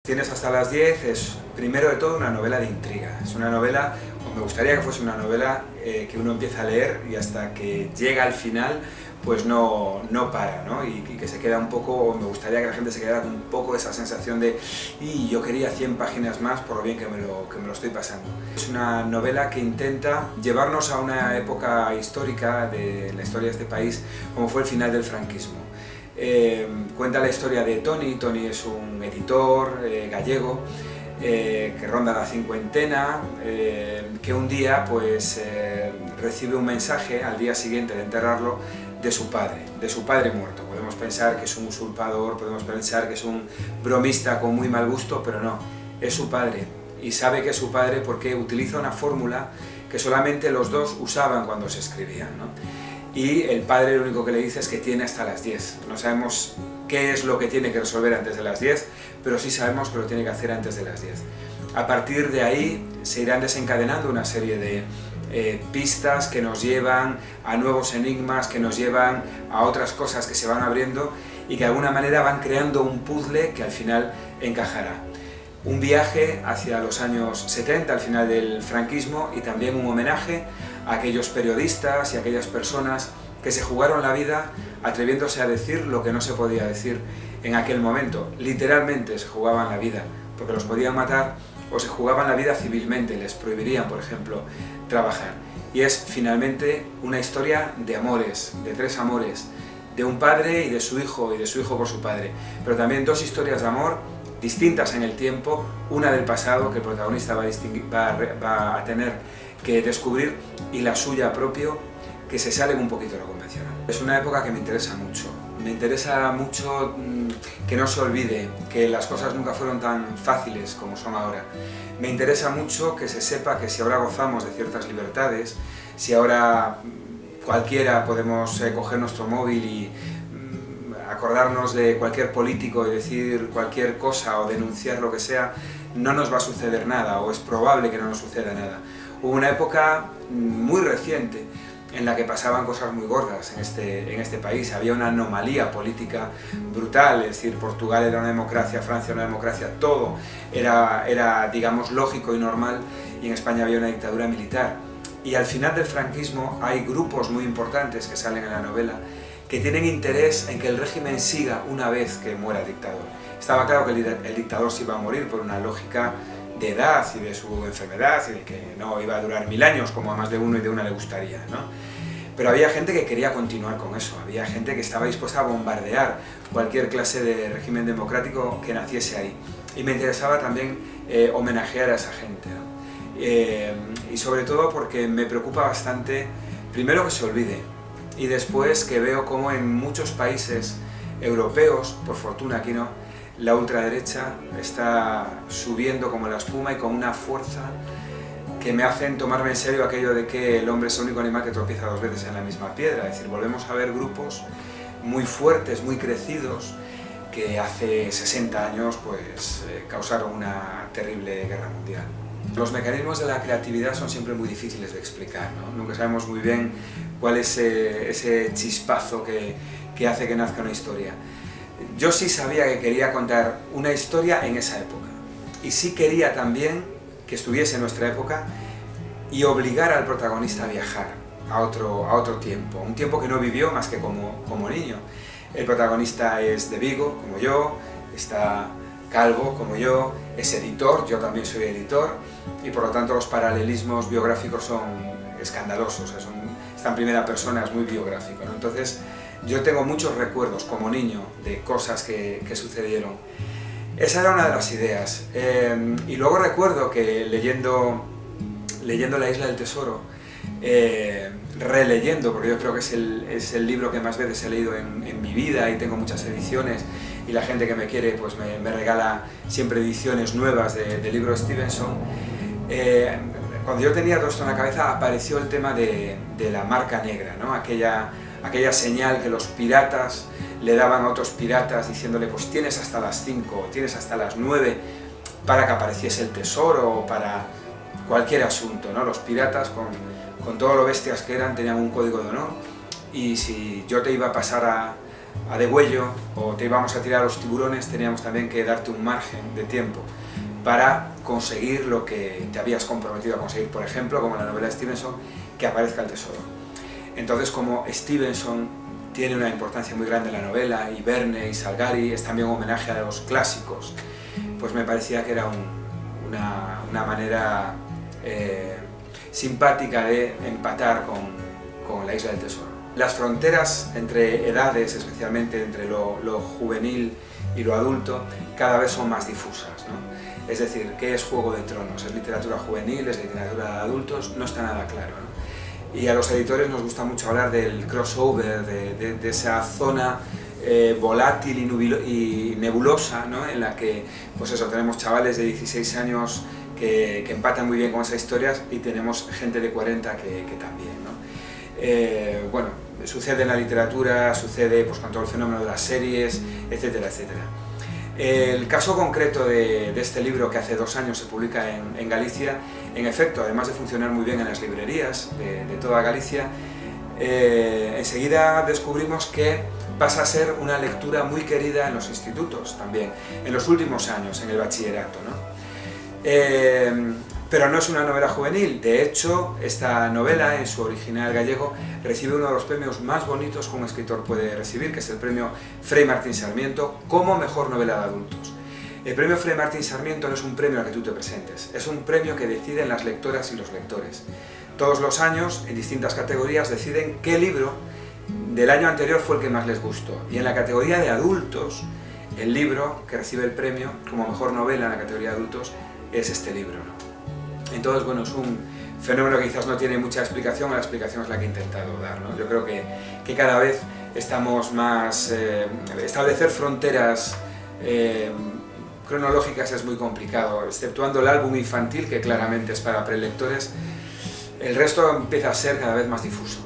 Tienes hasta las 10 es, primero de todo, una novela de intriga. Es una novela, o me gustaría que fuese una novela que uno empieza a leer y hasta que llega al final, pues no para, ¿no? Y que se queda un poco, o me gustaría que la gente se quedara con un poco esa sensación de y yo quería 100 páginas más por lo bien que me lo estoy pasando. Es una novela que intenta llevarnos a una época histórica de la historia de este país, como fue el final del franquismo. Cuenta la historia de Toni. Toni es un editor gallego que ronda la cincuentena, que un día pues, recibe un mensaje al día siguiente de enterrarlo de su padre muerto. Podemos pensar que es un usurpador, podemos pensar que es un bromista con muy mal gusto, pero no, es su padre. Y sabe que es su padre porque utiliza una fórmula que solamente los dos usaban cuando se escribían, ¿no? Y el padre lo único que le dice es que tiene hasta las 10. No sabemos qué es lo que tiene que resolver antes de las 10, pero sí sabemos que lo tiene que hacer antes de las 10. A partir de ahí se irán desencadenando una serie de pistas que nos llevan a nuevos enigmas, que nos llevan a otras cosas que se van abriendo y que de alguna manera van creando un puzzle que al final encajará. Un viaje hacia los años 70, al final del franquismo, y también un homenaje a aquellos periodistas y a aquellas personas que se jugaron la vida atreviéndose a decir lo que no se podía decir en aquel momento. Literalmente se jugaban la vida, porque los podían matar, o se jugaban la vida civilmente, les prohibirían, por ejemplo, trabajar. Y es finalmente una historia de amores, de 3 amores, de un padre y de su hijo por su padre, pero también 2 historias de amor distintas en el tiempo, una del pasado que el protagonista va a tener que descubrir y la suya propia, que se sale un poquito de lo convencional. Es una época que me interesa mucho que no se olvide que las cosas nunca fueron tan fáciles como son ahora. Me interesa mucho que se sepa que si ahora gozamos de ciertas libertades, si ahora cualquiera podemos coger nuestro móvil y acordarnos de cualquier político y decir cualquier cosa o denunciar lo que sea, no nos va a suceder nada, o es probable que no nos suceda nada. Hubo una época muy reciente en la que pasaban cosas muy gordas en este país. Había una anomalía política brutal, es decir, Portugal era una democracia, Francia era una democracia, todo era digamos, lógico y normal, y en España había una dictadura militar. Y al final del franquismo hay grupos muy importantes que salen en la novela que tienen interés en que el régimen siga una vez que muera el dictador. Estaba claro que el dictador se iba a morir por una lógica de edad y de su enfermedad y de que no iba a durar 1000 años como a más de uno y de una le gustaría, ¿no? Pero había gente que quería continuar con eso, había gente que estaba dispuesta a bombardear cualquier clase de régimen democrático que naciese ahí. Y me interesaba también homenajear a esa gente, ¿no? Y sobre todo porque me preocupa bastante, primero que se olvide, y después que veo como en muchos países europeos, por fortuna aquí no, la ultraderecha está subiendo como la espuma y con una fuerza que me hacen tomarme en serio aquello de que el hombre es el único animal que tropieza 2 veces en la misma piedra. Es decir, volvemos a ver grupos muy fuertes, muy crecidos, que hace 60 años pues, causaron una terrible guerra mundial. Los mecanismos de la creatividad son siempre muy difíciles de explicar, ¿no? Nunca sabemos muy bien cuál es ese chispazo que hace que nazca una historia. Yo sí sabía que quería contar una historia en esa época, y sí quería también que estuviese en nuestra época y obligar al protagonista a viajar a otro tiempo, un tiempo que no vivió más que como niño. El protagonista es de Vigo, como yo, está calvo, como yo, es editor, yo también soy editor, y por lo tanto los paralelismos biográficos son escandalosos, está en primera persona, es muy biográfico, ¿no? Entonces, yo tengo muchos recuerdos como niño de cosas que sucedieron. Esa era una de las ideas. Y luego recuerdo que leyendo La Isla del Tesoro, releyendo, porque yo creo que es el libro que más veces he leído en mi vida y tengo muchas ediciones, y la gente que me quiere pues me regala siempre ediciones nuevas de libros de Stevenson. Cuando yo tenía todo esto en la cabeza apareció el tema de la marca negra, ¿no? Aquella señal que los piratas le daban a otros piratas diciéndole pues tienes hasta las 5, tienes hasta las 9 para que apareciese el tesoro o para cualquier asunto, ¿no? Los piratas con todo lo bestias que eran tenían un código de honor, y si yo te iba a pasar a degüello o te íbamos a tirar a los tiburones, teníamos también que darte un margen de tiempo para conseguir lo que te habías comprometido a conseguir, por ejemplo, como en la novela de Stevenson, que aparezca el tesoro. Entonces, como Stevenson tiene una importancia muy grande en la novela, y Verne y Salgari es también un homenaje a los clásicos, pues me parecía que era una manera simpática de empatar con la Isla del Tesoro. Las fronteras entre edades, especialmente entre lo juvenil y lo adulto, cada vez son más difusas, ¿no? Es decir, ¿qué es Juego de Tronos? ¿Es literatura juvenil? ¿Es literatura de adultos? No está nada claro, ¿no? Y a los editores nos gusta mucho hablar del crossover, de esa zona volátil y nebulosa, ¿no? En la que, pues eso, tenemos chavales de 16 años que empatan muy bien con esas historias y tenemos gente de 40 que también, ¿no? Bueno, sucede en la literatura, sucede pues, con todo el fenómeno de las series, etcétera, etcétera. El caso concreto de este libro, que hace 2 años se publica en Galicia, en efecto, además de funcionar muy bien en las librerías de toda Galicia, enseguida descubrimos que pasa a ser una lectura muy querida en los institutos también, en los últimos años, en el bachillerato, ¿no? Pero no es una novela juvenil. De hecho, esta novela, en su original gallego, recibe uno de los premios más bonitos que un escritor puede recibir, que es el premio Fray Martín Sarmiento como mejor novela de adultos. El premio Fray Martín Sarmiento no es un premio al que tú te presentes, es un premio que deciden las lectoras y los lectores. Todos los años, en distintas categorías, deciden qué libro del año anterior fue el que más les gustó. Y en la categoría de adultos, el libro que recibe el premio como mejor novela en la categoría de adultos es este libro, ¿no? Entonces, bueno, es un fenómeno que quizás no tiene mucha explicación, la explicación es la que he intentado dar, ¿no? Yo creo que cada vez estamos más... establecer fronteras cronológicas es muy complicado, exceptuando el álbum infantil, que claramente es para prelectores, el resto empieza a ser cada vez más difuso.